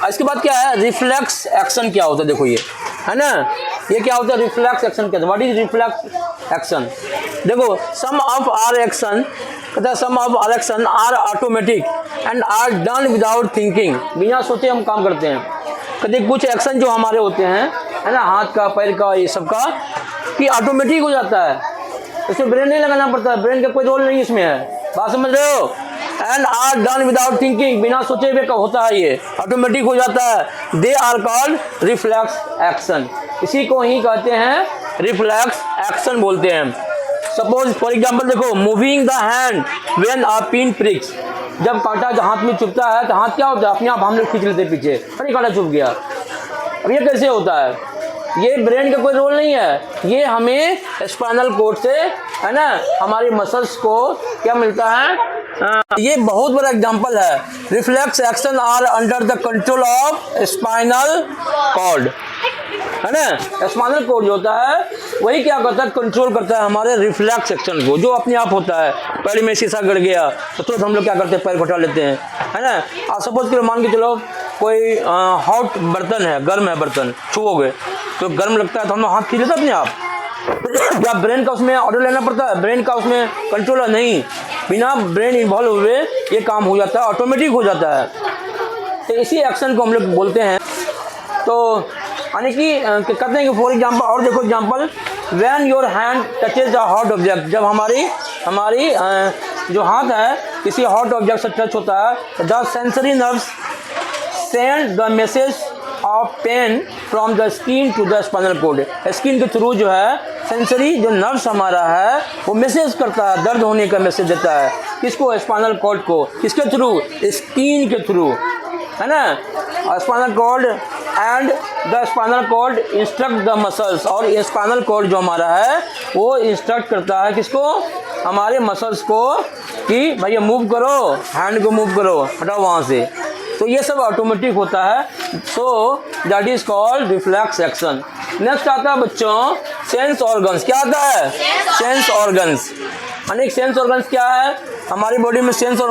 इसके बाद क्या है, रिफ्लेक्स एक्शन क्या होता है, देखो ये है ना, ये क्या होता है, रिफ्लेक्स एक्शन क्या होता है, व्हाट इज रिफ्लेक्स एक्शन। देखो सम ऑफ आर एक्शन, कहता है some of our action are automatic and are done without thinking, बिना सोचे हम काम करते हैं। कहते कुछ एक्शन जो हमारे होते हैं है ना, हाथ का पैर का ये सब का, कि ऑटोमेटिक हो जाता है, इसमें ब्रेन नहीं लगाना पड़ता है, ब्रेन का कोई रोल नहीं इसमें है, बात समझ रहे हो। And are done without thinking, बिना सोचे हुए होता है, ये ऑटोमेटिक हो जाता है। They are called reflex action, इसी को ही कहते हैं रिफ्लेक्स एक्शन बोलते हैं। सपोज फॉर एग्जांपल देखो, moving the hand when a pin pricks, जब कांटा हाथ में चुभता है तो हाथ क्या होता है, अपने आप हम लोग खींच लेते पीछे, अरे कांटा चुभ गया। अब ये कैसे होता है, ये ब्रेन का कोई रोल नहीं है, ये हमें स्पाइनल कोर्ड से है ना, हमारी मसल्स को क्या मिलता है। ये बहुत बड़ा एग्जांपल है, reflex action are under the control of spinal cord, है ना। स्पाइनल कॉर्ड जो होता है वही क्या करता है, कंट्रोल करता है हमारे रिफ्लेक्स एक्शन को, जो अपने आप होता है। पैर में शीशा गड़ गया तो तुरंत हम लोग क्या करते हैं, पैर घटा लेते हैं, है ना। आप सपोज करो, मान के चलो कोई हॉट बर्तन है, गर्म है बर्तन, छुओगे तो गर्म लगता है तो हम लोग हाथ खींच लेते अपने आप। क्या ब्रेन का उसमें ऑर्डर लेना पड़ता है, ब्रेन का उसमें कंट्रोल है नहीं, बिना ब्रेन इन्वॉल्व हुए ये काम हो जाता है, ऑटोमेटिक हो जाता है। तो इसी एक्शन को हम लोग बोलते हैं। तो यानी कि कहते हैं कि फॉर एग्जांपल, और देखो example, when your hand touches a hot object, जब हमारी जो हाथ है किसी हॉट ऑब्जेक्ट से टच होता है, the sensory nerves send the message of pain from the skin to the spinal cord, skin के थ्रू जो है सेंसरी जो नर्व्स हमारा है वो मैसेज करता है, दर्द होने का मैसेज देता है, किसको, स्पाइनल कॉर्ड को, किसके थ्रू, स्किन के थ्रू, है ना। Spinal cord and the spinal cord instruct the muscles, और स्पाइनल कॉर्ड जो हमारा है वो इंस्ट्रक्ट करता है किसको, हमारे मसल्स को, कि भैया मूव करो, हैंड को मूव करो, हटाओ वहाँ से। तो ये सब ऑटोमेटिक होता है, so that is called reflex action. Next आता है बच्चों सेंस ऑर्गन्स, क्या आता है, सेंस ऑर्गन्स। अनेक सेंस ऑर्गन्स क्या है, हमारी बॉडी में सेंस